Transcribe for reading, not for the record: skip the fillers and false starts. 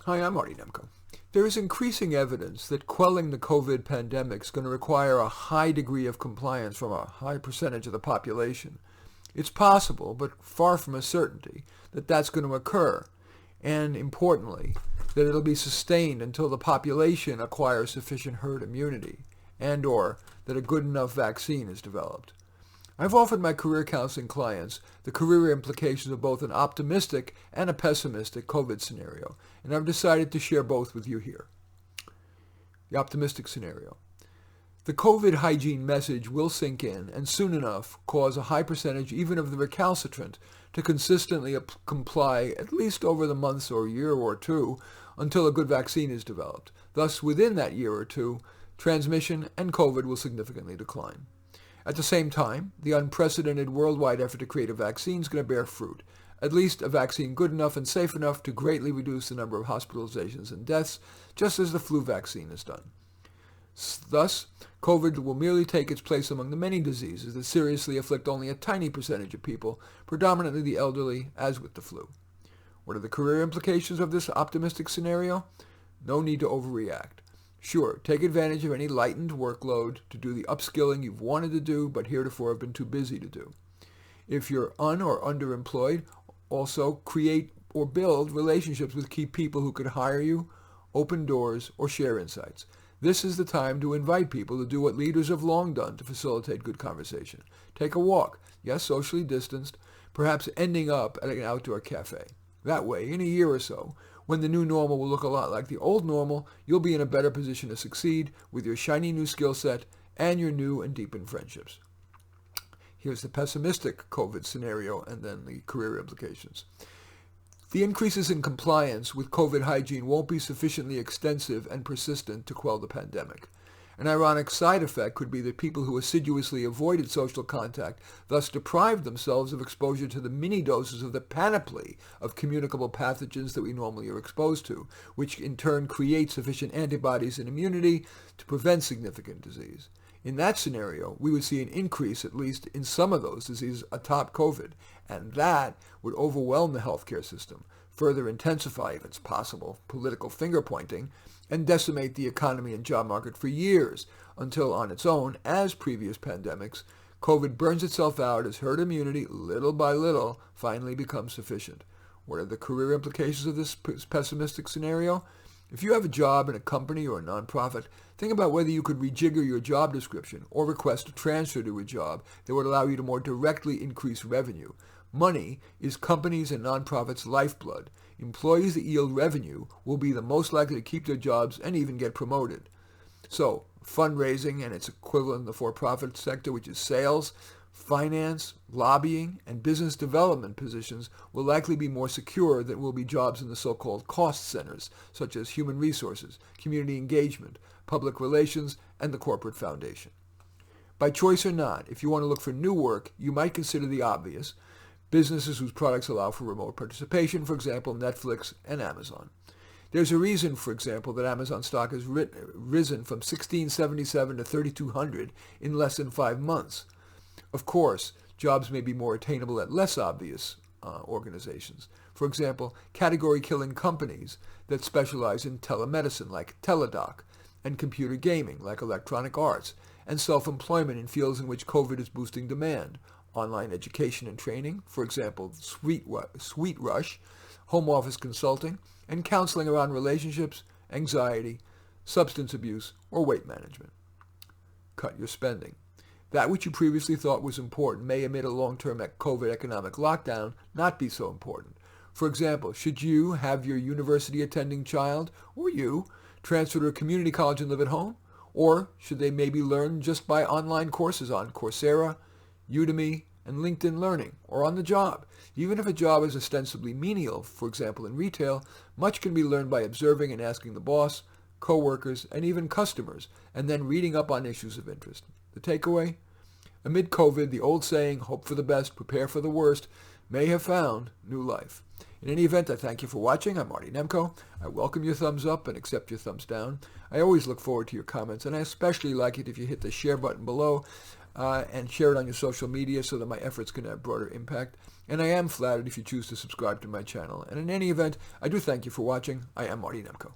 Hi, I'm Marty Nemko. There is increasing evidence that quelling the COVID pandemic is going to require a high degree of compliance from a high percentage of the population. It's possible, but far from a certainty, that that's going to occur, and importantly, that it'll be sustained until the population acquires sufficient herd immunity, and/or that a good enough vaccine is developed. I've offered my career counseling clients the career implications of both an optimistic and a pessimistic COVID scenario, and I've decided to share both with you here. The optimistic scenario. The COVID hygiene message will sink in and soon enough cause a high percentage even of the recalcitrant to consistently comply at least over the months or year or two until a good vaccine is developed. Thus, within that year or two, transmission and COVID will significantly decline. At the same time, the unprecedented worldwide effort to create a vaccine is going to bear fruit, at least a vaccine good enough and safe enough to greatly reduce the number of hospitalizations and deaths, just as the flu vaccine has done. Thus, COVID will merely take its place among the many diseases that seriously afflict only a tiny percentage of people, predominantly the elderly, as with the flu. What are the career implications of this optimistic scenario? No need to overreact. Sure, take advantage of any lightened workload to do the upskilling you've wanted to do but heretofore have been too busy to do. If you're or underemployed, also create or build relationships with key people who could hire you, open doors, or share insights. This is the time to invite people to do what leaders have long done to facilitate good conversation. Take a walk, yes, socially distanced, perhaps ending up at an outdoor cafe. That way, in a year or so, when the new normal will look a lot like the old normal, you'll be in a better position to succeed with your shiny new skill set and your new and deepened friendships. Here's the pessimistic COVID scenario and then the career implications. The increases in compliance with COVID hygiene won't be sufficiently extensive and persistent to quell the pandemic. An ironic side effect could be that people who assiduously avoided social contact thus deprived themselves of exposure to the mini doses of the panoply of communicable pathogens that we normally are exposed to, which in turn create sufficient antibodies and immunity to prevent significant disease. In that scenario, we would see an increase, at least in some of those diseases, atop COVID, and that would overwhelm the healthcare system, further intensify, if it's possible, political finger-pointing, and decimate the economy and job market for years, until on its own, as previous pandemics, COVID burns itself out as herd immunity, little by little, finally becomes sufficient. What are the career implications of this pessimistic scenario? If you have a job in a company or a nonprofit, think about whether you could rejigger your job description or request a transfer to a job that would allow you to more directly increase revenue. Money is companies' and nonprofits' lifeblood. Employees that yield revenue will be the most likely to keep their jobs and even get promoted. So, fundraising and its equivalent in the for-profit sector, which is sales, finance, lobbying, and business development positions will likely be more secure than will be jobs in the so-called cost centers, such as human resources, community engagement, public relations, and the corporate foundation. By choice or not, if you want to look for new work, you might consider the obvious, businesses whose products allow for remote participation, for example, Netflix and Amazon. There's a reason, for example, that Amazon stock has risen from $16.77 to $3,200 in less than 5 months. Of course, jobs may be more attainable at less obvious organizations. For example, category-killing companies that specialize in telemedicine, like Teladoc, and computer gaming, like Electronic Arts, and self-employment in fields in which COVID is boosting demand, online education and training, for example, SweetRush, home office consulting, and counseling around relationships, anxiety, substance abuse, or weight management. Cut your spending. That which you previously thought was important may, amid a long-term COVID economic lockdown, not be so important. For example, should you have your university-attending child, or you, transfer to a community college and live at home? Or should they maybe learn just by online courses on Coursera, Udemy, and LinkedIn Learning, or on the job? Even if a job is ostensibly menial, for example in retail, much can be learned by observing and asking the boss, co-workers, and even customers, and then reading up on issues of interest. The takeaway? Amid COVID, the old saying, hope for the best, prepare for the worst, may have found new life. In any event, I thank you for watching. I'm Marty Nemko. I welcome your thumbs up and accept your thumbs down. I always look forward to your comments, and I especially like it if you hit the share button below. and share it on your social media so that my efforts can have broader impact. And I am flattered if you choose to subscribe to my channel. And in any event, I do thank you for watching. I am Marty Nemko.